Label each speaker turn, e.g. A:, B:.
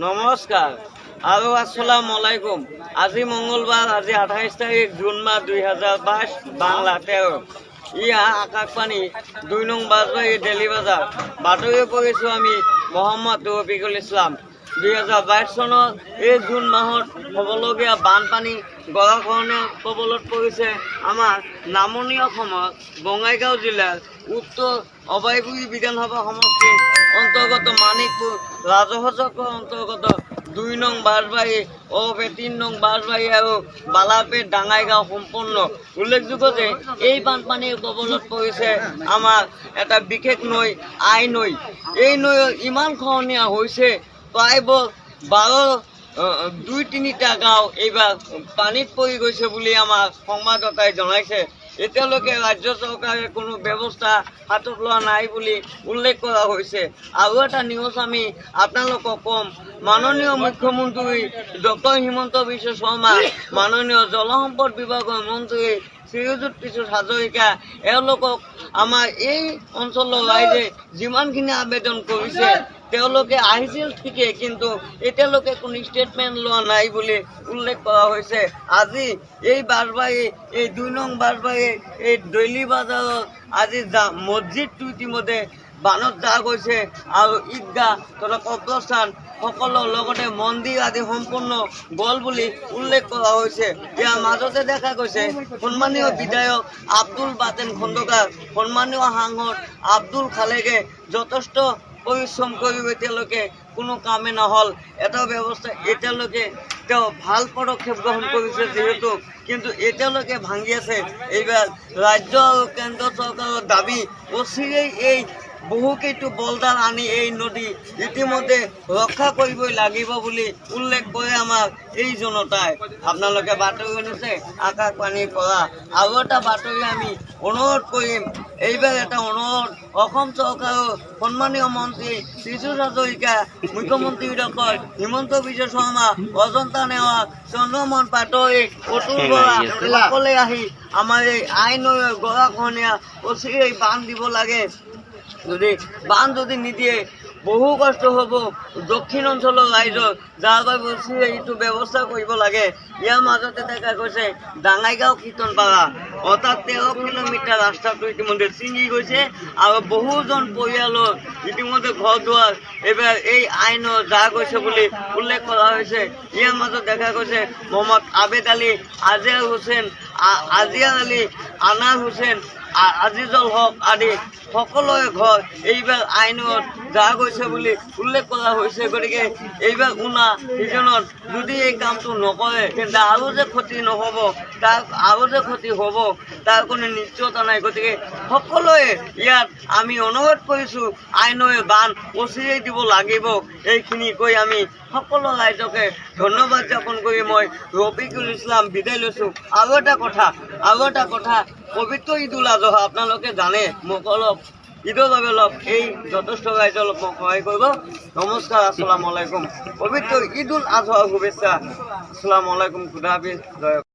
A: নমস্কাৰ আৰু আসসালামু আলাইকুম। আজি মঙ্গলবাৰ, আজি 28 তাৰিখ জুন মাহ 2022 বাংলা 13। আকাশবাণী 2 নং বাজবাৰী ডেলি বজাৰ। বাতৰি কৰিছোঁ আমি মহম্মদ ৰফিকুল ইছলাম। 2022 চনৰ এই জুন মাহত হ'বলগীয়া বানপানী গৰাখহনীয়াৰ কবলত পৰিছে আমাৰ নামনি অসমৰ বঙাইগাঁও জিলাৰ উত্তৰ অভয়পুৰী বিধানসভা সমষ্টিৰ অন্তৰ্গত মানিকপুৰ ৰাজহ চক্ৰৰ অন্তৰ্গত 2 নং বাজবাৰী, 3 নং বাজবাৰী আৰু বালাপেট ডাঙাইগাঁও সম্পূৰ্ণ। উল্লেখযোগ্য যে এই বানপানীৰ কবলত পৰিছে আমাৰ এটা বিশেষ নৈ আই নৈ। এই নৈৰ ইমান খহনীয়া হৈছে, প্ৰায় 2-3টা গাঁও এইবাৰ পানীত পৰি গৈছে বুলি আমাৰ সংবাদদাতাই জনাইছে। এতিয়ালৈকে ৰাজ্য চৰকাৰে কোনো ব্যৱস্থা হাতত লোৱা নাই বুলি উল্লেখ কৰা হৈছে। আৰু এটা নিউজ আমি আপোনালোকক ক'ম, মাননীয় মুখ্যমন্ত্ৰী ডক্টৰ হিমন্ত বিশ্ব শৰ্মা, মাননীয় জলসম্পদ বিভাগৰ মন্ত্ৰী শ্ৰীযুত পিছুত হাজৰিকা, এওঁলোকক আমাৰ এই অঞ্চলৰ ৰাইজে যিমানখিনি আবেদন কৰিছে, তেওঁলোকে আহিছিল ঠিকেই, কিন্তু এতিয়ালৈকে কোনো ষ্টেটমেণ্ট লোৱা নাই বুলি উল্লেখ কৰা হৈছে। আজি এই বাজবাৰী, এই 2 নং বাজবাৰী, এই ডেইলি বজাৰৰ আজি মছজিদটো ইতিমধ্যে বানত যা গৈছে আৰু ঈদগাহ তথা কব্ৰস্থান সকলৰ লগতে মন্দিৰ আদি সম্পূৰ্ণ গ'ল বুলি উল্লেখ কৰা হৈছে। ইয়াৰ মাজতে দেখা গৈছে সন্মানীয় বিধায়ক আব্দুল বাতেন খন্দকাৰ, সন্মানীয় সাংসদ আব্দুল খালেকে যথেষ্ট পৰিশ্ৰম কৰিও এতিয়ালৈকে কোনো কামে নহ'ল। এটা ব্যৱস্থা এতিয়ালৈকে তেওঁ ভাল পদক্ষেপ গ্ৰহণ কৰিছে যিহেতু, কিন্তু এতিয়ালৈকে ভাঙি আছে। এইবাৰ ৰাজ্য আৰু কেন্দ্ৰ চৰকাৰৰ দাবী, অচিৰেই এই বহুকেইটো বলদাৰ আনি এই নদী ইতিমধ্যে ৰক্ষা কৰিবই লাগিব বুলি উল্লেখ কৰে আমাৰ এই জনতাই। আপোনালোকে বাতৰি শুনিছে আকাশবাণীৰ পৰা। আৰু এটা বাতৰি আমি অনুৰোধ কৰিম, এইবাৰ এটা অনুৰোধ, অসম চৰকাৰৰ সন্মানীয় মন্ত্ৰী পিছুত হাজৰিকা, মুখ্যমন্ত্ৰী ডক্টৰ হিমন্ত বিশ্ব শৰ্মা, অজন্তা নেওয়াৰ, চন্দ্ৰমোহন পাটোৱাৰী, অতুল বৰা সকলে আহি আমাৰ এই আই নৈৰ গৰাখহনীয়া অচিৰেই বান্ধ দিব লাগে। বান্ধ যদি নিদিয়ে বহু কষ্ট হ'ব দক্ষিণ অঞ্চলৰ ৰাইজৰ, যাৰ বাবে এইটো ব্যৱস্থা কৰিব লাগে। ইয়াৰ মাজতে দেখা গৈছে ডাঙাইগাঁও কীৰ্তনপাৰা, অৰ্থাৎ 13 কিলোমিটাৰ ৰাস্তাটো ইতিমধ্যে ছিঙি গৈছে আৰু বহুজন পৰিয়ালৰ ইতিমধ্যে ঘৰ দুৱাৰ এইবাৰ এই আইনৰ যা গৈছে বুলি উল্লেখ কৰা হৈছে। ইয়াৰ মাজত দেখা গৈছে মহম্মদ আবেদ আলী, আজিয়াৰ হুছেইন, আজিয়াৰ আলী, আনাৰ হুছেইন, আজিজুল হক আদি সকলোৰে ঘৰ এইবাৰ আইনত যা গৈছে বুলি উল্লেখ কৰা হৈছে। গতিকে এইবাৰ উনা সিজনত যদি এই কামটো নকৰে তেন্তে আৰু যে ক্ষতি নহ'ব, আৰু যে ক্ষতি হ'ব তাৰ কোনো নিশ্চয়তা নাই। গতিকে সকলোৱে ইয়াত আমি অনুৰোধ কৰিছোঁ, আইনৰে বান্ধ অচিৰেই দিব লাগিব। এইখিনি কৈ আমি সকলো ৰাইজকে ধন্যবাদ জ্ঞাপন কৰি মই ৰফিকুল ইছলাম বিদায় লৈছোঁ। আৰু এটা কথা, পবিত্ৰ ঈদুল আজহা আপোনালোকে জানে, মোক অলপ ঈদৰ বাবে অলপ এই যথেষ্ট ৰাইজে অলপ মোক সহায় কৰিব। নমস্কাৰ, আসসালামু আলাইকুম। পবিত্ৰ ঈদুল আজহাৰ শুভেচ্ছা। আসসালামু আলাইকুম, খুদা হাফিজ, জয়।